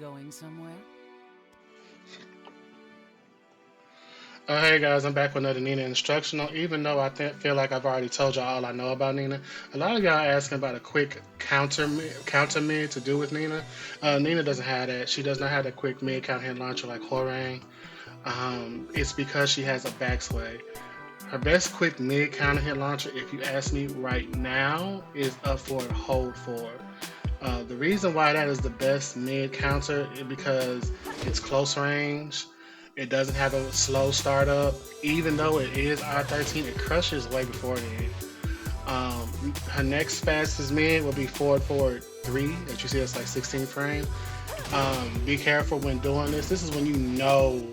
going somewhere? Hey guys, I'm back with another Nina Instructional. Even though feel like I've already told y'all all I know about Nina, a lot of y'all asking about a quick counter mid to do with Nina. Nina doesn't have that. She does not have that quick mid counter hit launcher like Horang. It's because she has a backsway. Her best quick mid counter hit launcher, if you ask me right now, is up forward hold forward. The reason why that is the best mid counter is because it's close range. It doesn't have a slow startup. Even though it is R13, it crushes way before then. Her next fastest mid will be forward 3. That you see, it's like 16 frame. Be careful when doing this. This is when you know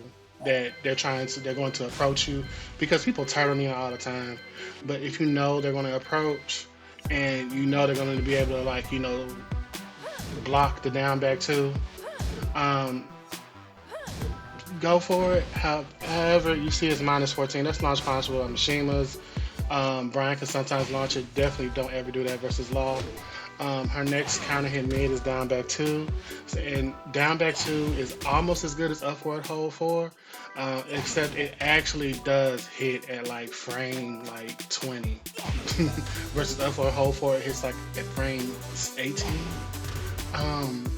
that they're going to approach you because people turtle me all the time. But if you know they're going to approach and you know they're going to be able to block the down back too. Um, Go for it. However, you see it's minus 14. That's launch possible on Mishimas. Brian can sometimes launch it. Definitely don't ever do that versus Law. Her next counter hit mid is down back 2. And down back 2 is almost as good as upward hold 4. Except it actually does hit at like frame like 20. Versus upward hold 4, it hits like at frame 18. Um,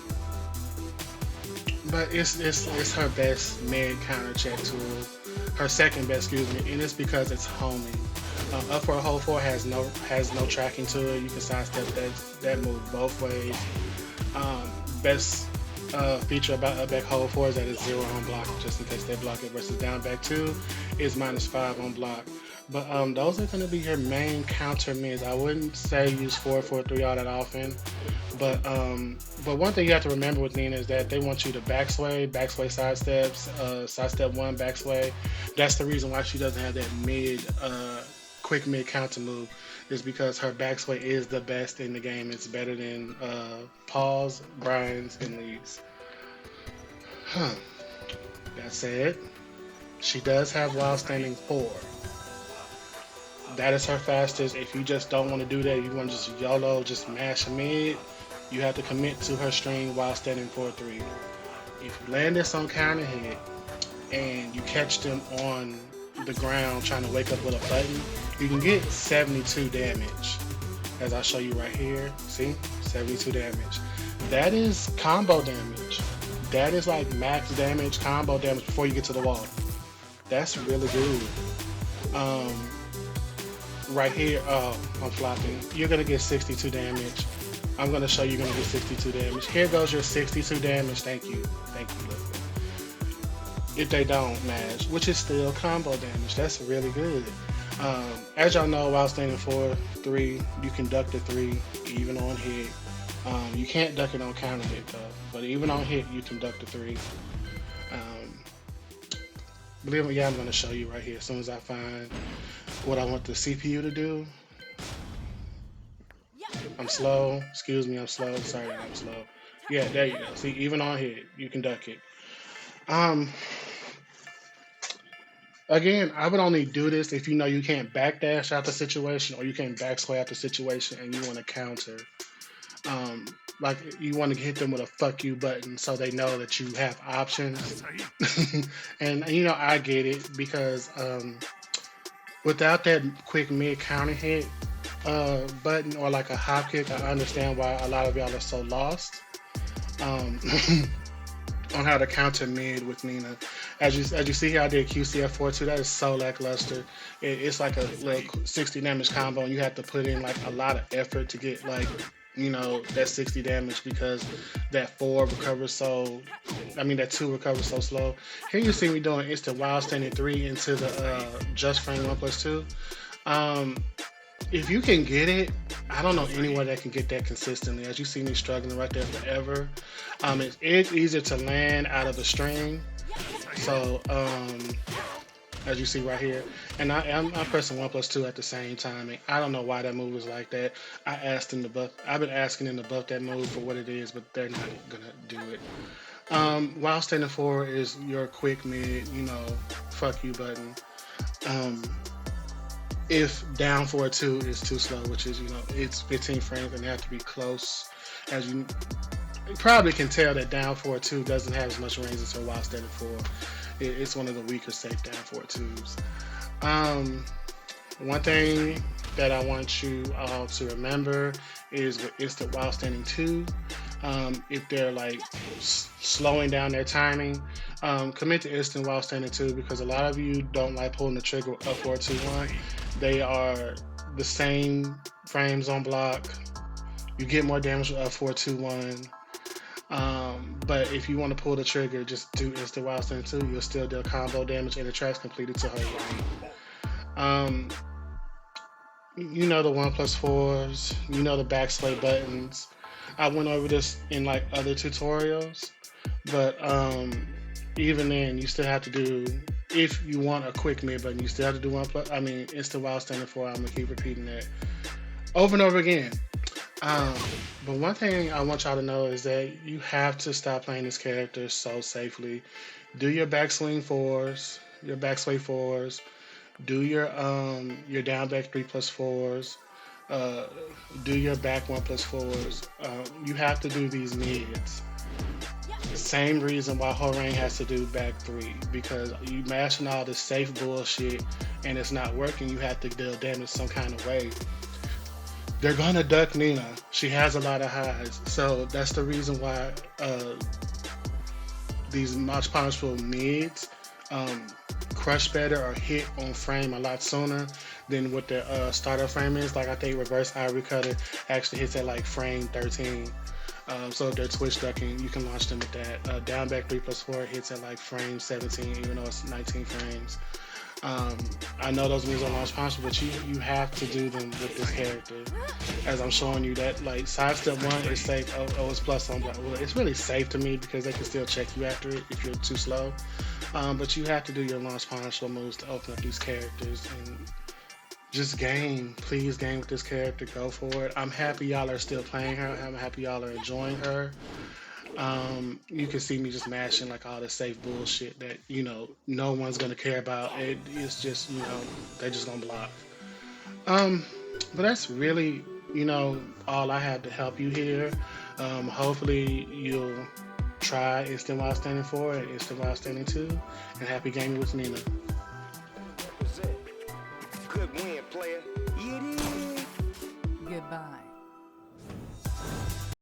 but it's her best mid counter check tool, her second best, excuse me, and it's because it's homing. Up for a hold four has no tracking to it. You can sidestep that move both ways. Best feature about up back hold four is that it's 0 on block, just in case they block it. Versus down back 2 is -5 on block. But those are going to be your main counter mids. I wouldn't say use 4-4-3 all that often. But one thing you have to remember with Nina is that they want you to backsway sidesteps, sidestep 1, backsway. That's the reason why she doesn't have that quick mid counter move, is because her backsway is the best in the game. It's better than Paul's, Brian's, and Lee's. Huh. That said, she does have wild standing 4. That is her fastest. If you just don't want to do that, you want to just YOLO, just mash mid, you have to commit to her string while standing 4-3. If you land this on counter hit and you catch them on the ground trying to wake up with a button, you can get 72 damage. As I'll show you right here. See? 72 damage. That is combo damage. That is like max damage, combo damage before you get to the wall. That's really good. Right here, I'm flopping. You're gonna get 62 damage. I'm gonna show you're gonna get 62 damage. Here goes your 62 damage. Thank you. Thank you, Liquid. If they don't match, which is still combo damage. That's really good. As y'all know, while standing 4-3, you can duck the 3 even on hit. You can't duck it on counter hit though, but even on hit, you can duck the 3. Um, Believe me, yeah, I'm gonna show you right here as soon as I find what I want the CPU to do. I'm slow. Excuse me, I'm slow. Sorry, I'm slow. Yeah, there you go. See, even on hit, you can duck it. Um, Again, I would only do this if you know you can't backdash out the situation or you can't backsway out the situation and you want to counter. Um, like you want to hit them with a fuck you button so they know that you have options. And I get it because without that quick mid counter hit button or like a hop kick, I understand why a lot of y'all are so lost. Um, on how to counter mid with Nina. As you see here, I did QCF 4-2. That is so lackluster. It's like a like 60 damage combo, and you have to put in like a lot of effort to get like that 60 damage because that 4 recovers so. I mean that 2 recovers so slow. Here you see me doing instant wild standing 3 into the just frame 1+2. Um, if you can get it, I don't know anyone that can get that consistently. As you see me struggling right there forever. It's easier to land out of the string. So, as you see right here, and I'm pressing 1+2 at the same time. And I don't know why that move is like that. I've been asking them to buff that move for what it is, but they're not gonna do it. While standing forward is your quick mid, fuck you button. Um, if down 4-2 is too slow, which is it's 15 frames and they have to be close. As you You probably can tell that down four two doesn't have as much range as her while standing four. It's one of the weaker safe down four twos. Um, One thing that I want you all to remember is with instant while standing two, if they're like slowing down their timing, commit to instant while standing two because a lot of you don't like pulling the trigger up 4 2 1. They are the same frames on block. You get more damage with up 4 2 1. But if you want to pull the trigger, just do instant while standing two. You'll still deal combo damage and the track's completed to her lane. Um, you know the 1+4s, you know the backslay buttons. I went over this in like other tutorials, but even then, you still have to do. If you want a quick mid button, you still have to do one. I mean, instant while standing four. I'm gonna keep repeating that over and over again. Um, but one thing I want y'all to know is that you have to stop playing this character so safely. Do your backswing fours, your backsway fours. Do your down back 3+4s. Uh, do your back 1+4s. You have to do these mids. The same reason why Horang has to do back three because you mashing all this safe bullshit and it's not working. You have to deal damage some kind of way. They're gonna duck Nina. She has a lot of highs, so that's the reason why these much punishable mids um, crush better or hit on frame a lot sooner than what the starter frame is. Like I think reverse ivory cutter actually hits at like frame 13. So if they're twitch ducking, you can launch them with that. Down back 3+4 hits at like frame 17, even though it's 19 frames. I know those moves are launch punishable, but you have to do them with this character. As I'm showing you that like sidestep one is safe. Oh, it's plus on block. Well, it's really safe to me because they can still check you after it if you're too slow. But you have to do your launch punishable moves to open up these characters and just game. Please game with this character. Go for it. I'm happy y'all are still playing her. I'm happy y'all are enjoying her. You can see me just mashing like all the safe bullshit that no one's gonna care about. It's just they're just gonna block. Um, but that's really all I have to help you here. Hopefully you'll try instant while standing 4 and instant while standing 2, and happy gaming with Nina. Good win, player. Goodbye.